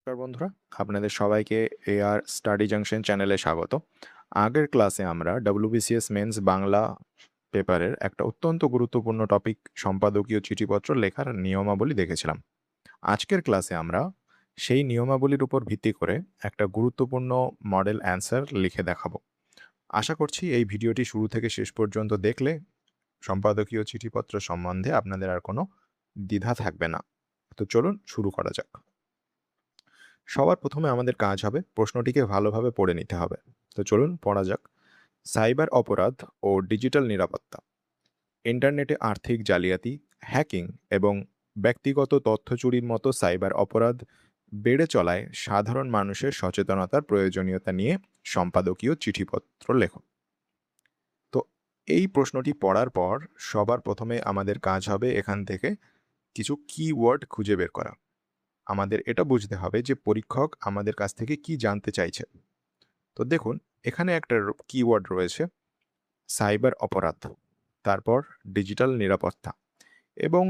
নমস্কার বন্ধুরা, আপনাদের সবাইকে এআর স্টাডি জাংশন চ্যানেলে স্বাগত। আগের ক্লাসে আমরা ডব্লিউবিসিএস মেন্স বাংলা পেপারের একটা অত্যন্ত গুরুত্বপূর্ণ টপিক সম্পাদকীয় চিঠিপত্র লেখার নিয়মাবলী দেখেছিলাম। আজকের ক্লাসে আমরা সেই নিয়মাবলীর উপর ভিত্তি করে একটা গুরুত্বপূর্ণ মডেল অ্যান্সার লিখে দেখাবো। আশা করছি এই ভিডিওটি শুরু থেকে শেষ পর্যন্ত দেখলে সম্পাদকীয় চিঠিপত্র সম্বন্ধে আপনাদের আর কোনো দ্বিধা থাকবে না। তো চলুন শুরু করা যাক। সবার প্রথমে আমাদের কাজ হবে প্রশ্নটিকে ভালোভাবে পড়ে নিতে হবে। তো চলুন পড়া যাক। সাইবার অপরাধ ও ডিজিটাল নিরাপত্তা। ইন্টারনেটে আর্থিক জালিয়াতি, হ্যাকিং এবং ব্যক্তিগত তথ্য চুরির মতো সাইবার অপরাধ বেড়ে চলায় সাধারণ মানুষের সচেতনতার প্রয়োজনীয়তা নিয়ে সম্পাদকীয় চিঠিপত্র লেখো। তো এই প্রশ্নটি পড়ার পর সবার প্রথমে আমাদের কাজ হবে এখান থেকে কিছু কিওয়ার্ড খুঁজে বের করা। আমাদের এটা বুঝতে হবে যে পরীক্ষক আমাদের কাছ থেকে কি জানতে চাইছে। তো দেখুন, এখানে একটা কিওয়ার্ড রয়েছে সাইবার অপরাধ, তারপর ডিজিটাল নিরাপত্তা, এবং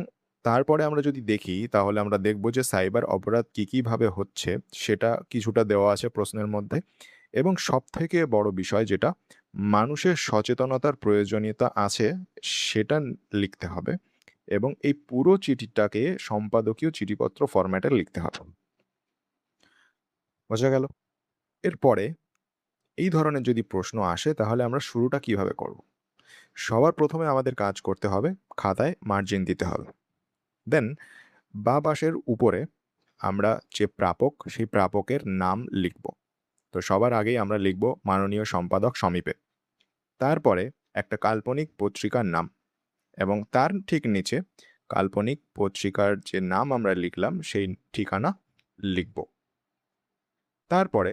তারপরে আমরা যদি দেখি তাহলে আমরা দেখব যে সাইবার অপরাধ কী ভাবে হচ্ছে সেটা কিছুটা দেওয়া আছে প্রশ্নের মধ্যে, এবং সবথেকে বড় বিষয় যেটা মানুষের সচেতনতার প্রয়োজনীয়তা আছে সেটা লিখতে হবে, এবং এই পুরো চিঠিটাকে সম্পাদকীয় চিঠিপত্র ফরম্যাটে লিখতে হবে। বোঝা গেল? এরপরে এই ধরনের যদি প্রশ্ন আসে তাহলে আমরা শুরুটা কিভাবে করব? সবার প্রথমে আমাদের কাজ করতে হবে, খাতায় মার্জিন দিতে হবে। দেন বাঁ পাশের উপরে আমরা যে প্রাপক, সেই প্রাপকের নাম লিখব। তো সবার আগেই আমরা লিখব মাননীয় সম্পাদক সমীপে। তারপরে একটা কাল্পনিক পত্রিকার নাম, এবং তার ঠিক নিচে কাল্পনিক পত্রিকার যে নাম আমরা লিখলাম সেই ঠিকানা লিখব। তারপরে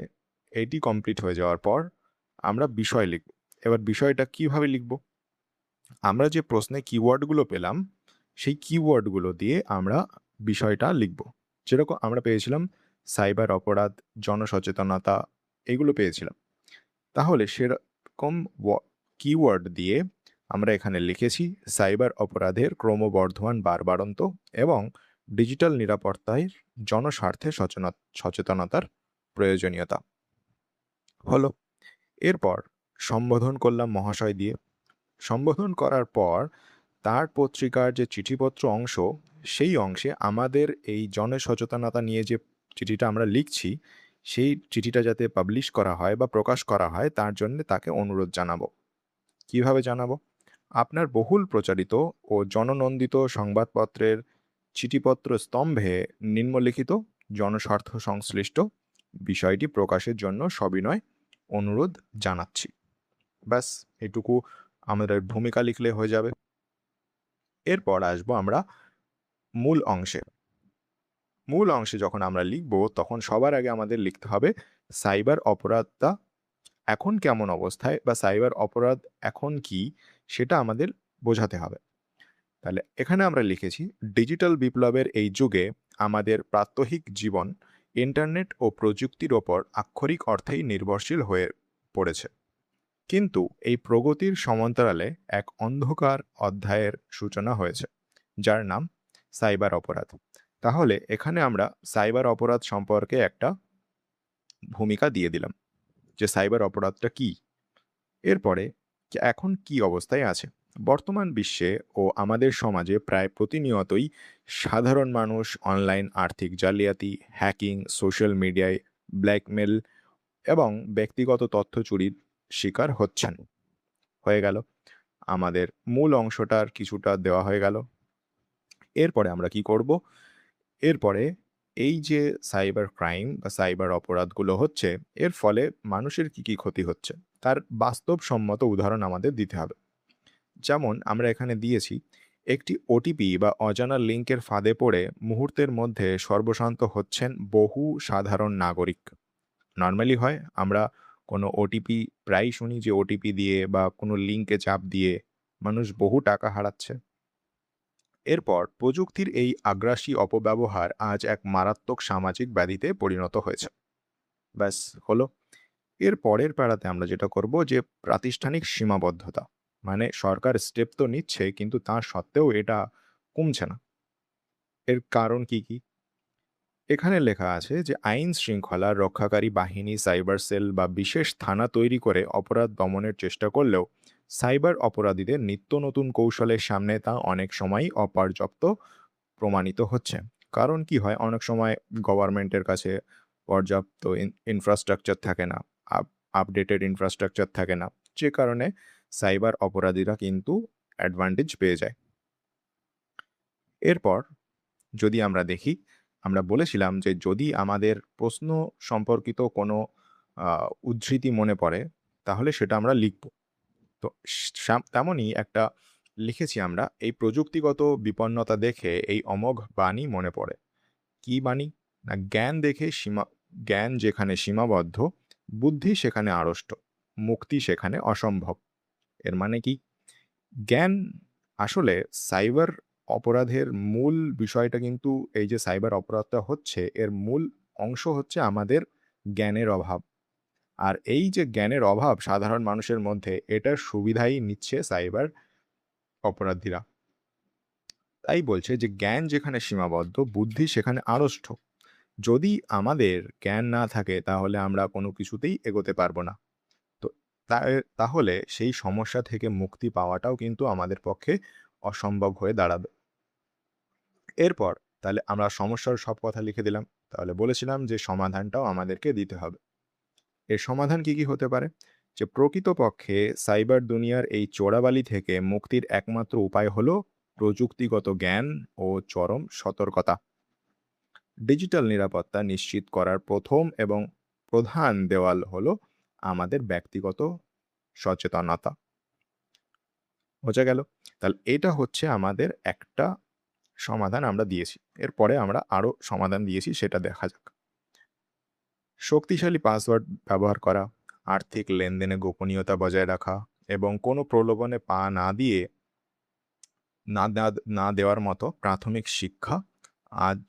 এটি কমপ্লিট হয়ে যাওয়ার পর আমরা বিষয় লিখব। এবার বিষয়টা কিভাবে লিখব? আমরা যে প্রশ্নে কিওয়ার্ডগুলো পেলাম সেই কিওয়ার্ডগুলো দিয়ে আমরা বিষয়টা লিখব। যেরকম আমরা পেয়েছিলাম সাইবার অপরাধ, জনসচেতনতা, এগুলো পেয়েছিলাম। তাহলে সেরকম কিওয়ার্ড দিয়ে আমরা এখানে লিখেছি সাইবার অপরাধের ক্রমবর্ধমান বাড়বাড়ন্ত এবং ডিজিটাল নিরাপত্তায় জনস্বার্থে সচেতনতার প্রয়োজনীয়তা। হলো। এরপর সম্বোধন করলাম মহাশয় দিয়ে। সম্বোধন করার পর তার পত্রিকার যে চিঠিপত্র অংশ, সেই অংশে আমাদের এই জনসচেতনতা নিয়ে যে চিঠিটা আমরা লিখছি, সেই চিঠিটা যাতে পাবলিশ করা হয় বা প্রকাশ করা হয় তার জন্যে তাকে অনুরোধ জানাবো। কিভাবে জানাবো? আপনার বহুল প্রচারিত ও জননন্দিত সংবাদপত্রের চিঠিপত্র স্তম্ভে নিম্নলিখিত জনস্বার্থ সংশ্লিষ্ট বিষয়টি প্রকাশের জন্য সবিনয় অনুরোধ জানাচ্ছি। ব্যাস, এটুকু আমাদের ভূমিকা লিখলে হয়ে যাবে। এরপর আসবো আমরা মূল অংশে। মূল অংশে যখন আমরা লিখব তখন সবার আগে আমাদের লিখতে হবে সাইবার অপরাধটা এখন কেমন অবস্থায় বা সাইবার অপরাধ এখন কি, সেটা আমাদের বোঝাতে হবে। তাহলে এখানে আমরা লিখেছি ডিজিটাল বিপ্লবের এই যুগে আমাদের প্রাত্যহিক জীবন ইন্টারনেট ও প্রযুক্তির ওপর আক্ষরিক অর্থেই নির্ভরশীল হয়ে পড়েছে। কিন্তু এই প্রগতির সমান্তরালে এক অন্ধকার অধ্যায়ের সূচনা হয়েছে, যার নাম সাইবার অপরাধ। তাহলে এখানে আমরা সাইবার অপরাধ সম্পর্কে একটা ভূমিকা দিয়ে দিলাম যে সাইবার অপরাধটা কি। এরপরে এখন কি অবস্থায় আছে। বর্তমান বিশ্বে ও আমাদের সমাজে প্রায় প্রতিনিয়তই সাধারণ মানুষ অনলাইন আর্থিক জালিয়াতি, হ্যাকিং, সোশ্যাল মিডিয়ায় ব্ল্যাকমেল এবং ব্যক্তিগত তথ্য চুরির শিকার হচ্ছেন। হয়ে গেল, আমাদের মূল অংশটার কিছুটা দেওয়া হয়ে গেল। এরপরে আমরা কি করব? এরপরে এই যে সাইবার ক্রাইম বা সাইবার অপরাধগুলো হচ্ছে, এর ফলে মানুষের কি ক্ষতি হচ্ছে তার বাস্তবসম্মত উদাহরণ আমাদের দিতে হবে। যেমন আমরা এখানে দিয়েছি একটি ওটিপি বা অজানা লিঙ্কের ফাঁদে পড়ে মুহূর্তের মধ্যে সর্বশান্ত হচ্ছেন বহু সাধারণ নাগরিক। নর্মালি হয় আমরা কোনো ওটিপি প্রায়ই শুনি যে ওটিপি দিয়ে বা কোনো লিঙ্কে চাপ দিয়ে মানুষ বহু টাকা হারাচ্ছে। এরপর প্রযুক্তির এই আগ্রাসী অপব্যবহার আজ এক মারাত্মক সামাজিক ব্যাধিতে পরিণত হয়েছে। ব্যাস হলো। এর পরের প্যারাতে আমরা যেটা করব যে প্রাতিষ্ঠানিক সীমাবদ্ধতা, মানে সরকার স্টেপ তো নিচ্ছে কিন্তু তা সত্ত্বেও এটা কমছে না। এর কারণ কি কি? এখানে লেখা আছে যে আইন শৃঙ্খলা রক্ষাকারী বাহিনী সাইবার সেল বা বিশেষ থানা তৈরি করে অপরাধ দমনের চেষ্টা করলেও সাইবার অপরাধীদের নিত্য নতুন কৌশলের সামনে তা অনেক সময়ই অপর্যাপ্ত প্রমাণিত হচ্ছে। কারণ কি হয়, অনেক সময় গভর্নমেন্টের কাছে পর্যাপ্ত ইনফ্রাস্ট্রাকচার থাকে না, আপডেটেড ইনফ্রাস্ট্রাকচার থাকে না, যে কারণে সাইবার অপরাধীরা কিন্তু অ্যাডভান্টেজ পেয়ে যায়। এরপর যদি আমরা দেখি, আমরা বলেছিলাম যে যদি আমাদের প্রশ্ন সম্পর্কিত কোনো উদ্ধৃতি মনে পড়ে তাহলে সেটা আমরা লিখব। তো তেমনই একটা লিখেছি আমরা, এই প্রযুক্তিগত বিপন্নতা দেখে এই অমোঘ বাণী মনে পড়ে। কি বাণী? না, জ্ঞান যেখানে সীমাবদ্ধ, বুদ্ধি সেখানে আড়ষ্ট, মুক্তি সেখানে অসম্ভব। এর মানে কি? জ্ঞান আসলে সাইবার অপরাধের মূল বিষয়টা কিন্তু, এই যে সাইবার অপরাধটা হচ্ছে এর মূল অংশ হচ্ছে আমাদের জ্ঞানের অভাব। আর এই যে জ্ঞানের অভাব সাধারণ মানুষের মধ্যে, এটার সুবিধাই নিচ্ছে সাইবার অপরাধীরা। তাই বলছে যে জ্ঞান যেখানে সীমাবদ্ধ, বুদ্ধি সেখানে আড়ষ্ট। যদি আমাদের জ্ঞান না থাকে তাহলে আমরা কোনো কিছুতেই এগোতে পারবো না। তো তাহলে সেই সমস্যা থেকে মুক্তি পাওয়াটাও কিন্তু আমাদের পক্ষে অসম্ভব হয়ে দাঁড়াবে। এরপর তাহলে আমরা সমস্যার সব কথা লিখে দিলাম। তাহলে বলেছিলাম যে সমাধানটাও আমাদেরকে দিতে হবে। এর সমাধান কি হতে পারে? যে প্রকৃতপক্ষে সাইবার দুনিয়ার এই চোরাবালি থেকে মুক্তির একমাত্র উপায় হলো প্রযুক্তিগত জ্ঞান ও চরম সতর্কতা। ডিজিটাল নিরাপত্তা নিশ্চিত করার প্রথম এবং প্রধান দেওয়াল হলো আমাদের ব্যক্তিগত সচেতনতা। বোঝা গেল? তাহলে এটা হচ্ছে আমাদের একটা সমাধান আমরা দিয়েছি। এরপরে আমরা আরো সমাধান দিয়েছি, সেটা দেখা যাক। শক্তিশালী পাসওয়ার্ড ব্যবহার করা, আর্থিক লেনদেনে গোপনীয়তা বজায় রাখা এবং কোনো প্রলোভনে পা না দেওয়ার মতো প্রাথমিক শিক্ষা আজ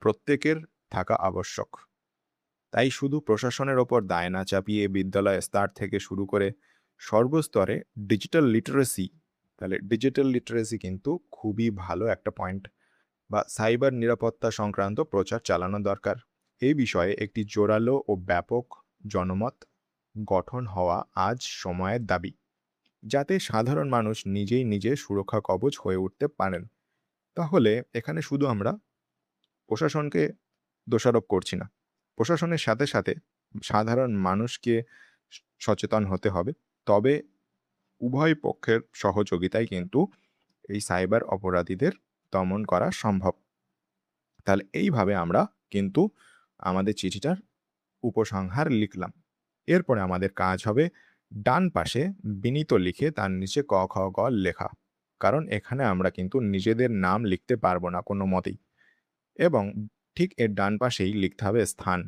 প্রত্যেকের থাকা আবশ্যক। তাই শুধু প্রশাসনের ওপর দায় না চাপিয়ে বিদ্যালয় স্তর থেকে শুরু করে সর্বস্তরে ডিজিটাল লিটারেসি, তাহলে ডিজিটাল লিটারেসি কিন্তু খুবই ভালো একটা পয়েন্ট, বা সাইবার নিরাপত্তা সংক্রান্ত প্রচার চালানো দরকার। এই বিষয়ে একটি জোরালো ও ব্যাপক জনমত গঠন হওয়া আজ সময়ের দাবি, যাতে সাধারণ মানুষ নিজেই নিজে সুরক্ষা কবচ হয়ে উঠতে পারেন। তাহলে এখানে শুধু আমরা প্রশাসনকে দোষারোপ করছি না, প্রশাসনের সাথে সাথে সাধারণ মানুষকে সচেতন হতে হবে। তবে উভয় পক্ষের সহযোগিতায় কিন্তু এই সাইবার অপরাধীদের দমন করা সম্ভব। তাহলে এইভাবে আমরা কিন্তু আমাদের চিঠিটার উপসংহার লিখলাম। এরপরে আমাদের কাজ হবে ডান পাশে বিনীত লিখে তার নিচে ক খ গ লেখা। কারণ এখানে আমরা কিন্তু নিজেদের নাম লিখতে পারবো না কোনো মতেই। এবং ঠিক এর ডান পাশেই লিখতে হবে স্থান।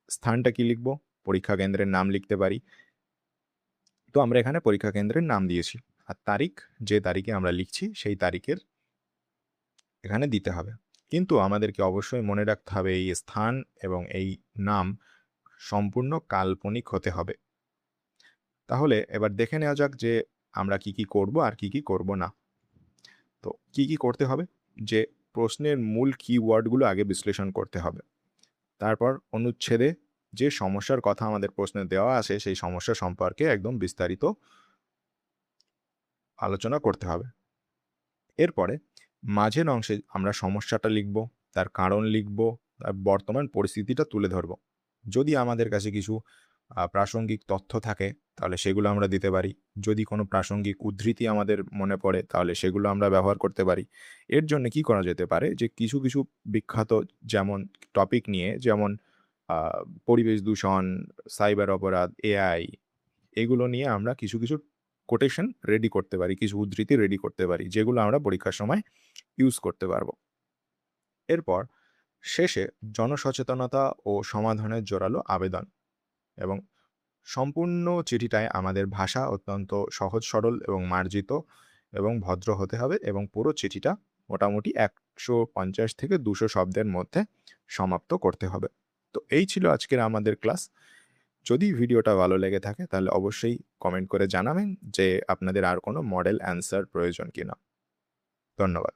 স্থানটা কি লিখব? পরীক্ষা কেন্দ্রের নাম লিখতে পারি। তো আমরা এখানে পরীক্ষা কেন্দ্রের নাম দিয়েছি। আর তারিখ, যে তারিখে আমরা লিখছি সেই তারিখের এখানে দিতে হবে। কিন্তু আমাদেরকে অবশ্যই মনে রাখতে হবে এই স্থান এবং এই নাম সম্পূর্ণ কাল্পনিক হতে হবে। তাহলে এবার দেখে নেওয়া যাক যে আমরা কি করব আর কি করব না। তো কি করতে হবে? যে প্রশ্নের মূল কিওয়ার্ডগুলো আগে বিশ্লেষণ করতে হবে। তারপর অনুচ্ছেদে যে সমস্যার কথা আমাদের প্রশ্নে দেওয়া আছে সেই সমস্যা সম্পর্কে একদম বিস্তারিত আলোচনা করতে হবে। এরপরে মাঝের অংশে আমরা সমস্যাটা লিখব, তার কারণ লিখব, তার বর্তমান পরিস্থিতিটা তুলে ধরব। যদি আমাদের কাছে কিছু প্রাসঙ্গিক তথ্য থাকে তাহলে সেগুলো আমরা দিতে পারি। যদি কোনো প্রাসঙ্গিক উদ্ধৃতি আমাদের মনে পড়ে তাহলে সেগুলো আমরা ব্যবহার করতে পারি। এর জন্য কি করা যেতে পারে, যে কিছু বিখ্যাত যেমন টপিক নিয়ে, যেমন পরিবেশ দূষণ, সাইবার অপরাধ, এআই, এগুলো নিয়ে আমরা কিছু কোটেশন রেডি করতে পারি, কিছু উদ্ধৃতি রেডি করতে পারি, যেগুলো আমরা পরীক্ষার সময় ইউজ করতে পারবো। এরপর শেষে জনসচেতনতা ও সমাধানের জোরালো আবেদন, এবং সম্পূর্ণ চিঠিটায় আমাদের ভাষা অত্যন্ত সহজ সরল এবং মার্জিত এবং ভদ্র হতে হবে, এবং পুরো চিঠিটা মোটামুটি 150 থেকে 200 শব্দের মধ্যে সমাপ্ত করতে হবে। তো এই ছিল আজকের আমাদের ক্লাস। যদি ভিডিওটা ভালো লেগে থাকে তাহলে অবশ্যই কমেন্ট করে জানাবেন যে আপনাদের আর কোনো মডেল অ্যান্সার প্রয়োজন কিনা। ধন্যবাদ।